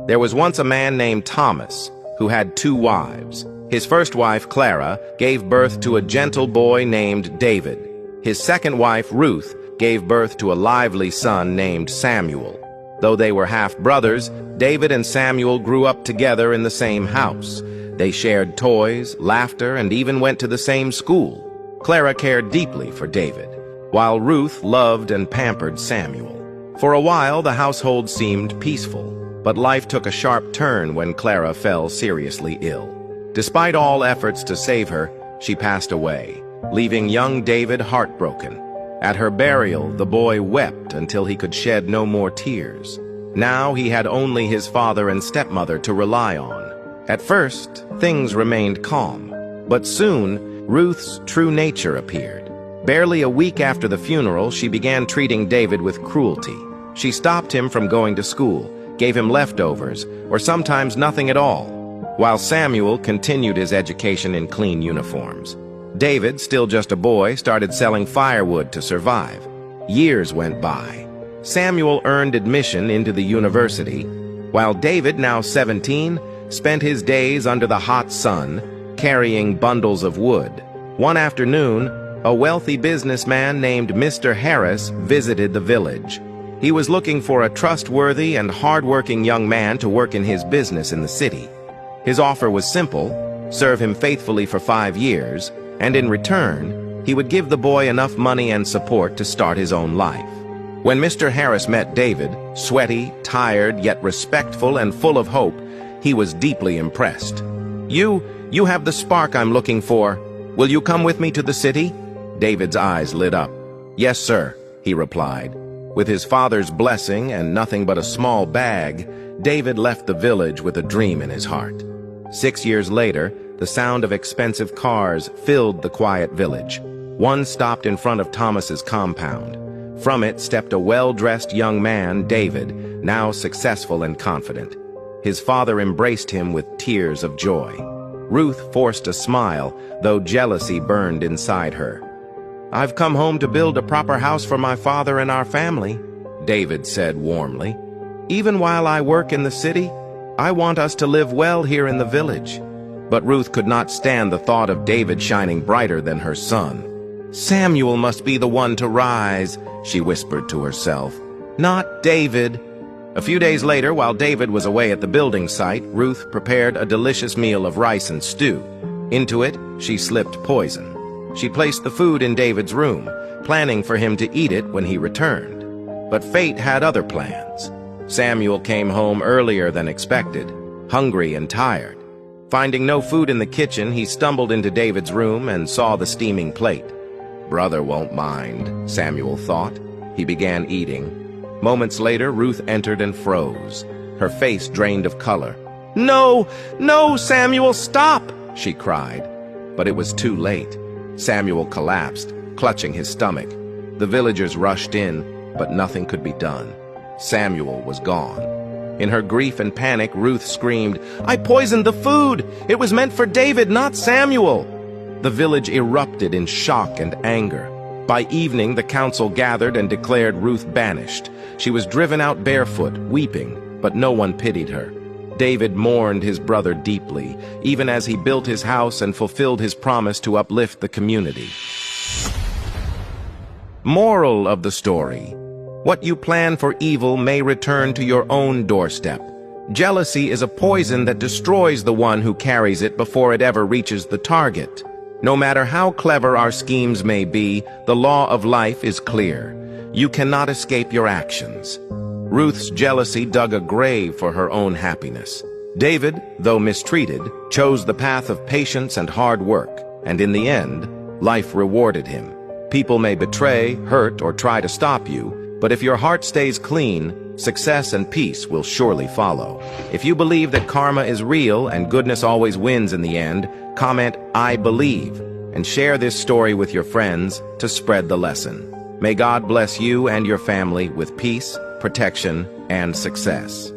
There was once a man named Thomas who had 2 wives. His first wife, Clara, gave birth to a gentle boy named David. His second wife, Ruth, gave birth to a lively son named Samuel. Though they were half-brothers, David and Samuel grew up together in the same house. They shared toys, laughter, and even went to the same school. Clara cared deeply for David, while Ruth loved and pampered Samuel. For a while, the household seemed peaceful, but life took a sharp turn when Clara fell seriously ill. Despite all efforts to save her, she passed away, leaving young David heartbroken. At her burial, the boy wept until he could shed no more tears. Now he had only his father and stepmother to rely on. At first, things remained calm, but soon, Ruth's true nature appeared. Barely a week after the funeral, she began treating David with cruelty. She stopped him from going to school, gave him leftovers, or sometimes nothing at all, while Samuel continued his education in clean uniforms. David, still just a boy, started selling firewood to survive. Years went by. Samuel earned admission into the university, while David, now 17, spent his days under the hot sun, carrying bundles of wood. One afternoon, a wealthy businessman named Mr. Harris visited the village. He was looking for a trustworthy and hard-working young man to work in his business in the city. His offer was simple: serve him faithfully for 5 years, and in return, he would give the boy enough money and support to start his own life. When Mr. Harris met David, sweaty, tired, yet respectful and full of hope, he was deeply impressed. You have the spark I'm looking for. Will you come with me to the city?" David's eyes lit up. "Yes, sir," he replied. With his father's blessing and nothing but a small bag, David left the village with a dream in his heart. 6 years later, the sound of expensive cars filled the quiet village. One stopped in front of Thomas's compound. From it stepped a well-dressed young man, David, now successful and confident. His father embraced him with tears of joy. Ruth forced a smile, though jealousy burned inside her. "I've come home to build a proper house for my father and our family," David said warmly. "Even while I work in the city, I want us to live well here in the village." But Ruth could not stand the thought of David shining brighter than her son. "Samuel must be the one to rise," she whispered to herself. "Not David." A few days later, while David was away at the building site, Ruth prepared a delicious meal of rice and stew. Into it, she slipped poison. She placed the food in David's room, planning for him to eat it when he returned. But fate had other plans. Samuel came home earlier than expected, hungry and tired. Finding no food in the kitchen, he stumbled into David's room and saw the steaming plate. "Brother won't mind," Samuel thought. He began eating. Moments later, Ruth entered and froze, her face drained of color. "No, no, Samuel, stop!" she cried. But it was too late. Samuel collapsed, clutching his stomach. The villagers rushed in, but nothing could be done. Samuel was gone. In her grief and panic, Ruth screamed, "I poisoned the food! It was meant for David, not Samuel!" The village erupted in shock and anger. By evening, the council gathered and declared Ruth banished. She was driven out barefoot, weeping, but no one pitied her. David mourned his brother deeply, even as he built his house and fulfilled his promise to uplift the community. Moral of the story: what you plan for evil may return to your own doorstep. Jealousy is a poison that destroys the one who carries it before it ever reaches the target. No matter how clever our schemes may be, the law of life is clear. You cannot escape your actions. Ruth's jealousy dug a grave for her own happiness. David, though mistreated, chose the path of patience and hard work, and in the end, life rewarded him. People may betray, hurt, or try to stop you, but if your heart stays clean, success and peace will surely follow. If you believe that karma is real and goodness always wins in the end, comment "I believe" and share this story with your friends to spread the lesson. May God bless you and your family with peace, protection, and success.